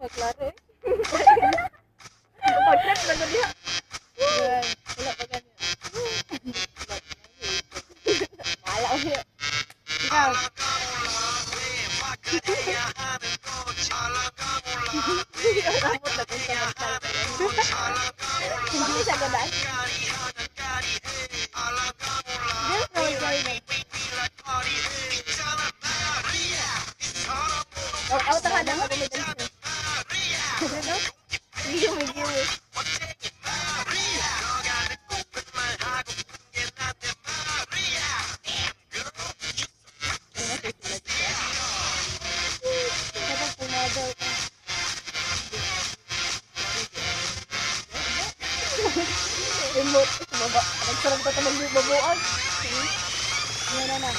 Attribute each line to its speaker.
Speaker 1: Klaro eh.
Speaker 2: Pag-trip na niya.
Speaker 1: Yan. Wala pa ganyan. Wala ko niya. Ikaw.
Speaker 2: Ramot na kung samantal ka lang.
Speaker 1: Hindi siya gandaan. Yes, no, sorry. Out ang hadang ako may dancer. Ano? Hindi yung may giwi. Habang pumadaw ka. Remote. Baba. Nagsarap ka ka magbubuan. Yan na na.